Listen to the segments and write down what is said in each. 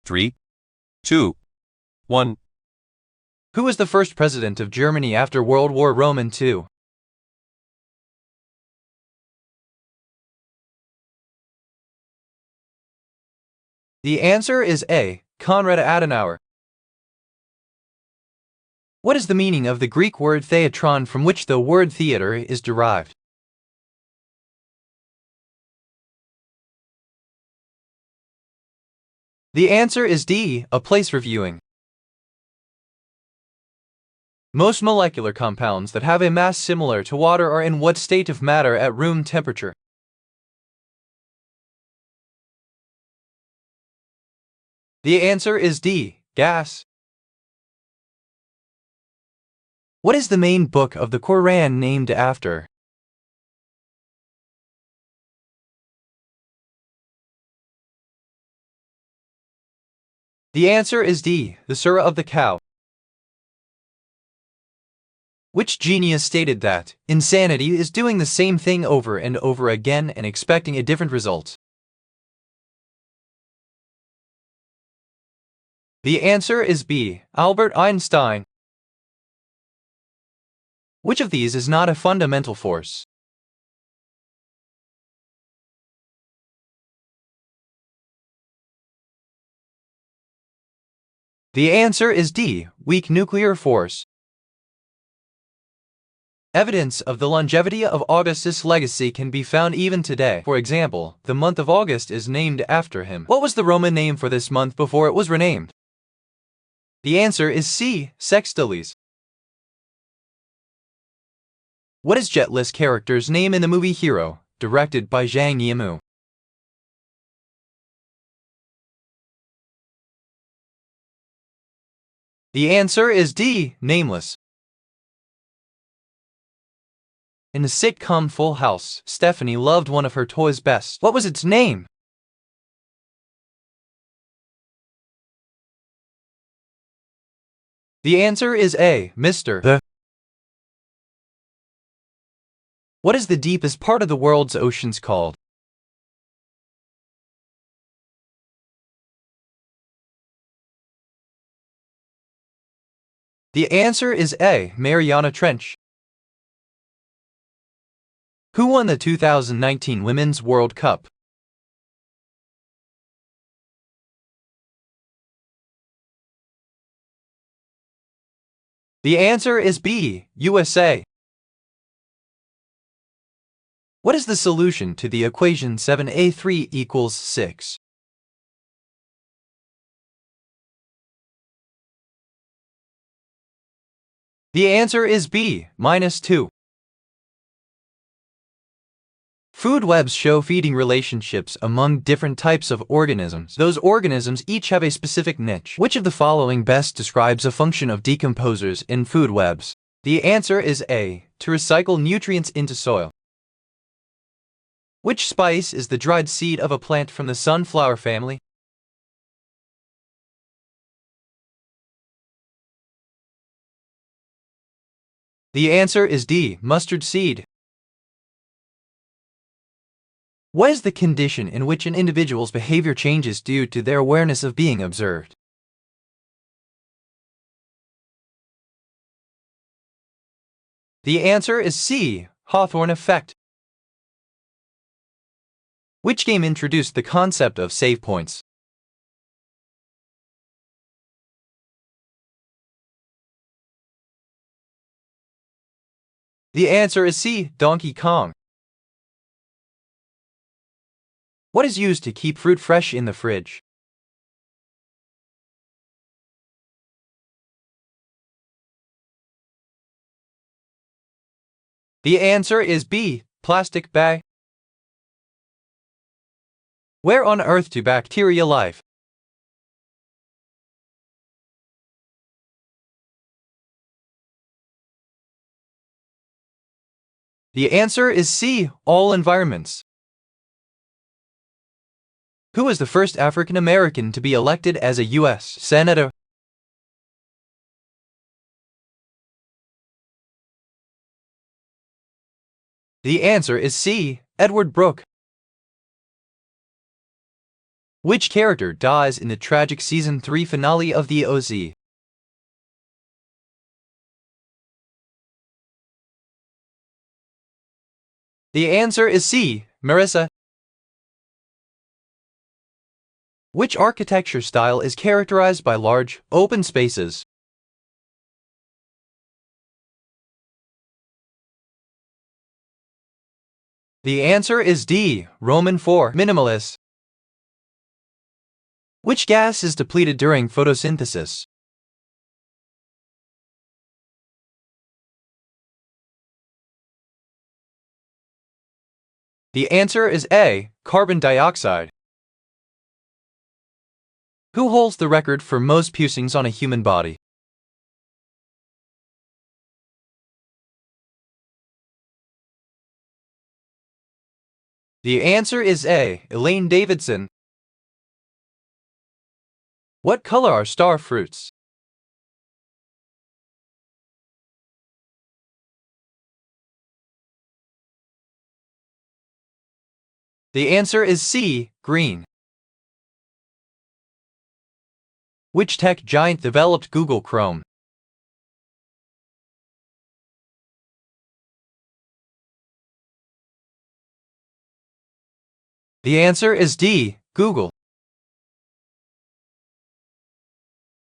3, 2, 1. Who was the first president of Germany after World War II? The answer is A. Konrad Adenauer. What is the meaning of the Greek word theatron from which the word theater is derived? The answer is D. A place reviewing. Most molecular compounds that have a mass similar to water are in what state of matter at room temperature? The answer is D. Gas. What is the main book of the Quran named after? The answer is D. The Surah of the Cow. Which genius stated that insanity is doing the same thing over and over again and expecting a different result? The answer is B. Albert Einstein. Which of these is not a fundamental force? The answer is D. Weak nuclear force. Evidence of the longevity of Augustus' legacy can be found even today. For example, the month of August is named after him. What was the Roman name for this month before it was renamed? The answer is C. Sextilis. What is Jet Li's character's name in the movie Hero, directed by Zhang Yimou? The answer is D. Nameless. In the sitcom Full House, Stephanie loved one of her toys best. What was its name? The answer is A. Mr. The. What is the deepest part of the world's oceans called? The answer is A. Mariana Trench. Who won the 2019 Women's World Cup? The answer is B. USA. What is the solution to the equation 7a3 equals 6? The answer is B. -2. Food webs show feeding relationships among different types of organisms. Those organisms each have a specific niche. Which of the following best describes a function of decomposers in food webs? The answer is A. To recycle nutrients into soil. Which spice is the dried seed of a plant from the sunflower family? The answer is D. Mustard seed. What is the condition in which an individual's behavior changes due to their awareness of being observed? The answer is C. Hawthorne effect. Which game introduced the concept of save points? The answer is C. Donkey Kong. What is used to keep fruit fresh in the fridge? The answer is B. Plastic bag. Where on earth do bacteria live? The answer is C. All environments. Who was the first African American to be elected as a U.S. Senator? The answer is C. Edward Brooke. Which character dies in the tragic Season 3 finale of the OZ? The answer is C. Marissa. Which architecture style is characterized by large, open spaces? The answer is D. Roman IV. Minimalist. Which gas is depleted during photosynthesis? The answer is A. Carbon dioxide. Who holds the record for most piercings on a human body? The answer is A. Elaine Davidson. What color are star fruits? The answer is C. Green. Which tech giant developed Google Chrome? The answer is D. Google.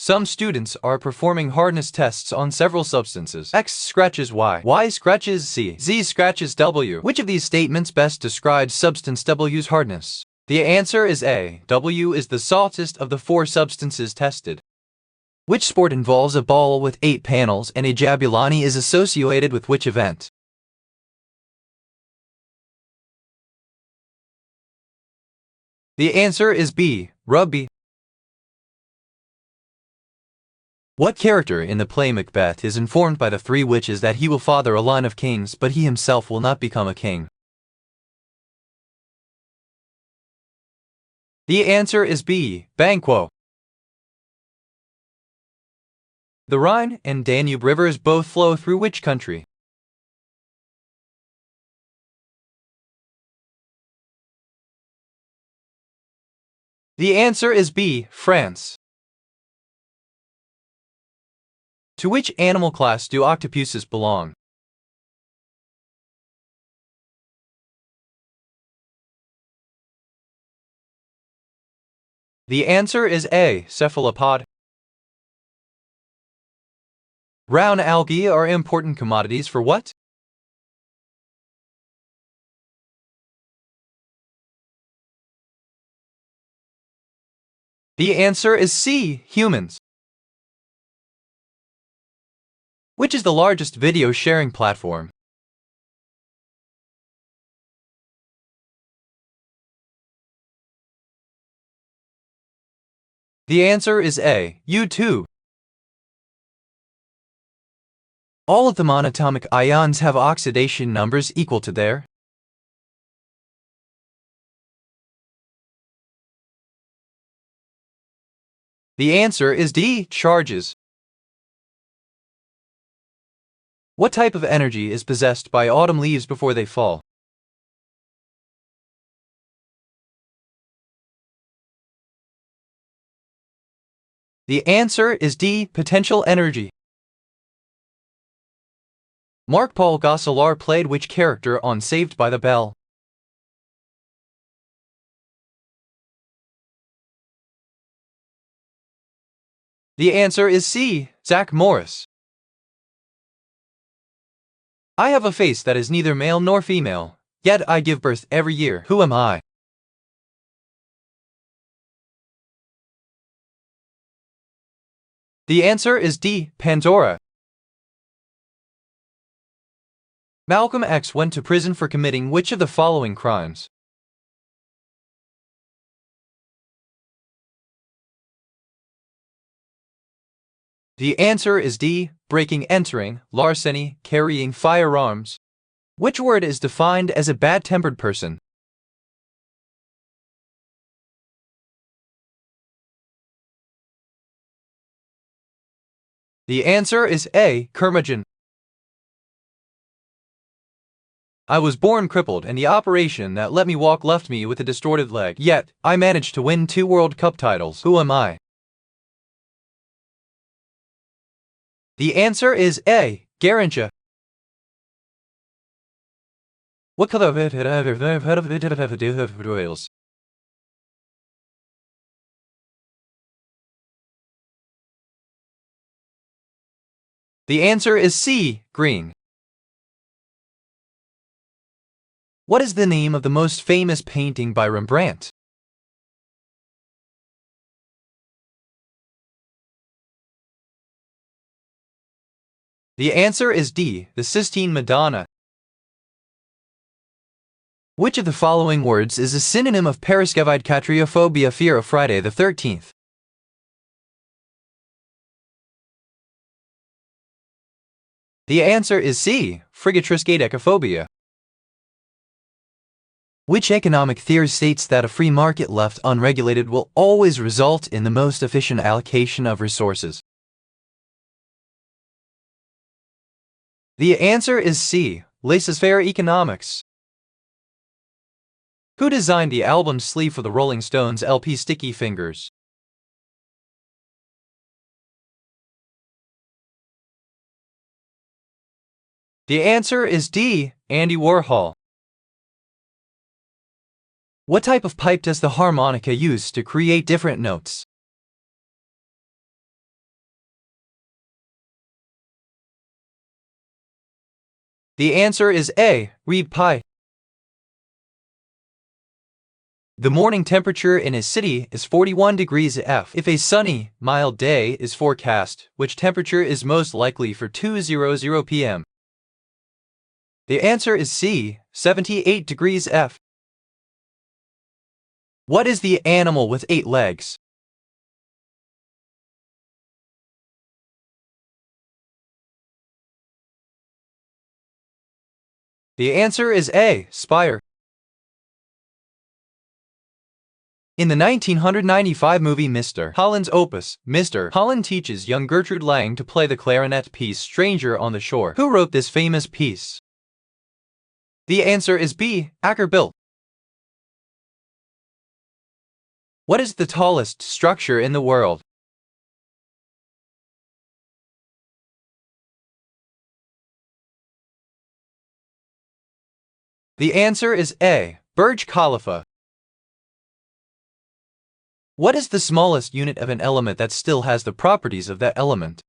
Some students are performing hardness tests on several substances. X scratches Y. Y scratches Z. Z scratches W. Which of these statements best describes substance W's hardness? The answer is A. W is the softest of the 4 substances tested. Which sport involves a ball with 8 panels and a Jabulani is associated with which event? The answer is B. Rugby. What character in the play Macbeth is informed by the 3 witches that he will father a line of kings but he himself will not become a king? The answer is B. Banquo. The Rhine and Danube rivers both flow through which country? The answer is B. France. To which animal class do octopuses belong? The answer is A. Cephalopod. Brown algae are important commodities for what? The answer is C. Humans. Which is the largest video sharing platform? The answer is A. YouTube. All of the monatomic ions have oxidation numbers equal to their. The answer is D. Charges. What type of energy is possessed by autumn leaves before they fall? The answer is D. Potential energy. Mark-Paul Gosselaar played which character on Saved by the Bell? The answer is C. Zach Morris. I have a face that is neither male nor female, yet I give birth every year. Who am I? The answer is D. Pandora. Malcolm X went to prison for committing which of the following crimes? The answer is D. Breaking, entering, larceny, carrying firearms. Which word is defined as a bad-tempered person? The answer is A. Curmudgeon. I was born crippled, and the operation that let me walk left me with a distorted leg. Yet, I managed to win 2 World Cup titles. Who am I? The answer is A. Garrincha. What color royals? The answer is C. Green. What is the name of the most famous painting by Rembrandt? The answer is D. The Sistine Madonna. Which of the following words is a synonym of paraskevidekatriophobia, fear of Friday the 13th? The answer is C. Frigatriskaidekaphobia. Which economic theory states that a free market left unregulated will always result in the most efficient allocation of resources? The answer is C. Laissez-faire economics. Who designed the album sleeve for the Rolling Stones LP Sticky Fingers? The answer is D. Andy Warhol. What type of pipe does the harmonica use to create different notes? The answer is A. Reed pipe. The morning temperature in a city is 41 degrees F. If a sunny, mild day is forecast, which temperature is most likely for 2:00 p.m.? The answer is C. 78 degrees F. What is the animal with 8 legs? The answer is A. Spire. In the 1995 movie Mr. Holland's Opus, Mr. Holland teaches young Gertrude Lang to play the clarinet piece Stranger on the Shore. Who wrote this famous piece? The answer is B. Acker Bill. What is the tallest structure in the world? The answer is A. Burj Khalifa. What is the smallest unit of an element that still has the properties of that element?